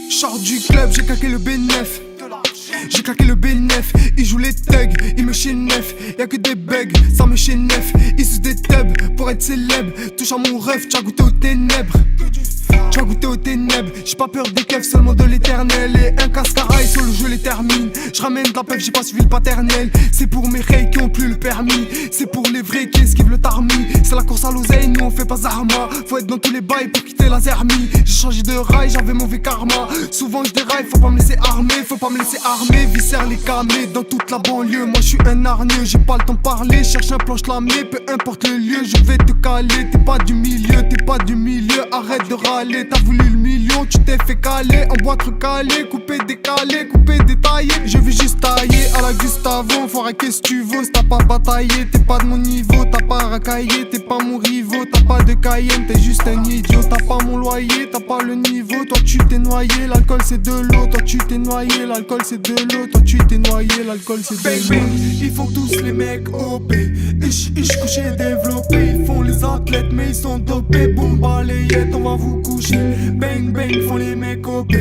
Sors du club, j'ai claqué le B9. J'ai claqué le B9, ils jouent les thugs, ils me chez neuf. Y'a que des bugs, ça me chez neuf. Ils sous des tubs pour être célèbre. Touche à mon ref, t'as goûté aux ténèbres. Tu as goûté aux ténèbres, j'ai pas peur des keufs, seulement de l'éternel. Et un cascarail sur le jeu les termine. Je ramène de la peuf, j'ai pas suivi le paternel. C'est pour mes reils qui ont plus le permis. C'est pour les vrais qui esquivent le tarmi. C'est la course à l'oseille, nous on fait pas zarma. Faut être dans tous les bails pour quitter la zermie. J'ai changé de rail, j'avais mauvais karma. Souvent je déraille, faut pas me laisser armer. Faut pas me laisser armer, viscère les camés dans toute la banlieue. Moi je suis un hargneux, j'ai pas le temps de parler. Cherche un planche lamé, peu importe le lieu. Je vais te caler, t'es pas du milieu, t'es pas du milieu. Arrête de râler. T'as voulu le million, tu t'es fait caler. En boîte recalée, coupé, décalé, coupé, détaillé. Je veux juste tailler à la Gustavo. Faudra qu'est-ce que tu veux, si t'as pas bataillé. T'es pas de mon niveau, t'as pas racaillé. T'es pas mon rivaux, t'as pas de Cayenne. T'es juste un idiot, t'as pas mon loyer. T'as pas le niveau, toi tu t'es noyé. L'alcool c'est de l'eau, toi tu t'es noyé. L'alcool c'est de l'eau, toi tu t'es noyé. L'alcool c'est de l'eau. Ils font tous les mecs OP. Ich couché développé. Ils font les athlètes mais ils sont dopés. Boum balayette, on va vous coucher. Bang bang font les mecs OP.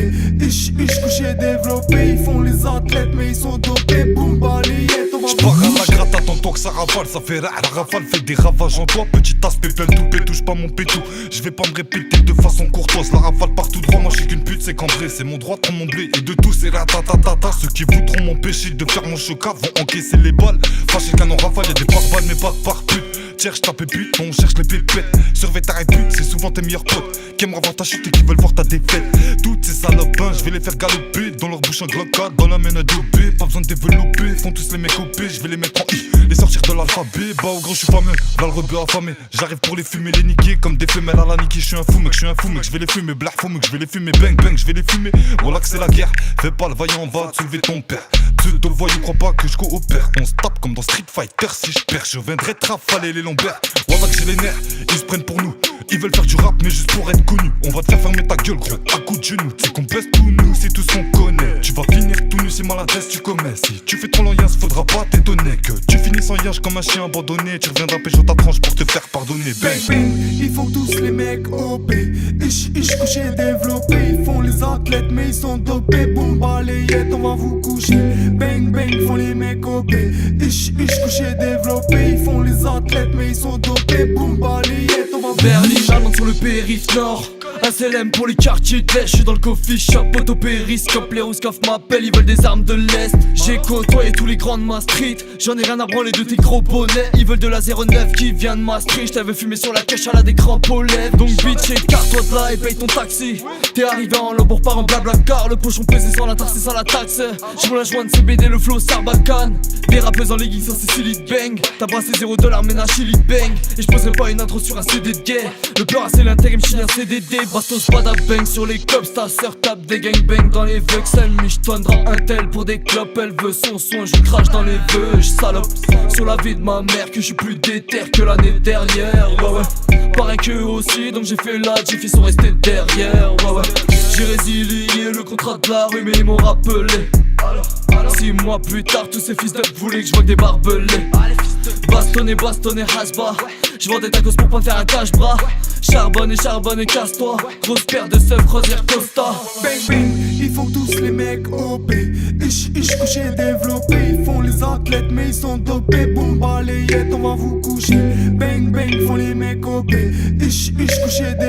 Ich couché développé. Ils font les athlètes mais ils sont dopés. Boum balayette, on va vous coucher. J'pars à la gratte, attends que ça ravale. Ça fait rare, la rafale fait des ravages en toi. Petit aspect plein de toupé, touche pas mon pétou. J'vais pas me répéter de façon courtoise. La rafale partout droit, moi j'suis qu'une pute, c'est cambré. C'est mon droit, prends mon blé. Et de tout c'est ratatatata. Ceux qui voudront m'empêcher de faire mon chocat vont encaisser les balles. Fâché qu'un en rafale, y'a des pare-balles mais pas par pute. Cherche ta pépite, on cherche les pépettes. Surveille ta répute, c'est souvent tes meilleurs potes qui aimeraient voir ta chute et qui veulent voir ta défaite. Toutes ces salopins, je vais les faire galoper. Dans leur bouche un Glock, dans la main un dopé. Pas besoin de développer, font tous les mecs OP. Je vais les mettre en I, les sortir de l'alphabet. Bah au gros je suis fameux, là le rebeu affamé. J'arrive pour les fumer, les niquer comme des femelles à la niquer. Je suis un fou mec, je vais les fumer. Black fou mec, je vais les fumer. Bang bang, je vais les fumer. Voilà que c'est la guerre, fais pas le vaillant, va te soulever ton père. Pseudo voyou, crois pas que je coopère. On se tape comme dans Street Fighter. Si je perds, je viendrai trafaler les lombaires. Voilà que j'ai les nerfs, ils se prennent pour nous. Ils veulent faire du rap mais juste pour être connus. On va te faire fermer ta gueule gros, à coup de genou. C'est qu'on baisse tout nous, c'est tout ce qu'on connaît. Tu vas finir tout nu si maladresse tu commets. Si tu fais trop l'oyens, faudra pas t'étonner que tu finis sans yage comme un chien abandonné. Tu reviendras pécho ta tranche pour te faire pardonner. Bang bang, ils font tous les mecs OP. Ich couché développé. Ils font les athlètes mais ils sont dopés. Boum balayette, on va vous coucher. Bang bang, font les mecs OP. Ich couché développé. Ils font les athlètes mais ils sont dopés. Boum balayette, on va vous coucher. Berlin, j'annonce sur le périph' nord. Un CLM pour les quartiers de l'Est. J'suis dans le coffee shop, auto-périscope. Les Rouskaf m'appellent, ils veulent des armes de l'Est. J'ai côtoyé tous les grands de ma street. J'en ai rien à branler de tes gros bonnets. Ils veulent de la 09 qui vient de ma street. J't'avais fumé sur la cache à la des crampes aux lèvres. Donc bitch, écarte-toi de là et paye ton taxi. T'es arrivé en Lambour par en blabla car le pochon pesé sans la taxe et sans la taxe. J'roule un joint de CBD, le flow Sarbacane. Des rappeuses en leggings, ça c'est Silly Bang. T'as brassé 0 $, mais un chili bang. Et j'poserai pas une intro sur un CD de guerre. Le peur c'est l'intérim, j'signe un CDD. Bastos pas bang sur les cops, ta sœur tape des gangbangs dans les veux. Elle m'y un tel pour des clopes. Elle veut son soin, je crache dans les vœux. J'salope sur la vie de ma mère que je suis plus déter que l'année dernière. Ouais ouais, pareil que eux aussi, donc j'ai fait la diff, ils sont restés derrière. Ouais ouais, j'ai résilié le contrat de la rue mais ils m'ont rappelé. 6 mois plus tard, tous ces fils de voulaient que je vois que des barbelés. Bastonné, hasba. Je vends des tacos pour pas faire un cache-bras. Charbonne et casse-toi. Grosse paire de seufs, croisière Costa. Bang bang, ils font tous les mecs OP. Ich couché développé. Ils font les athlètes mais ils sont dopés. Boum balayette, on va vous coucher. Bang bang, font les mecs OP. Ich couché développé.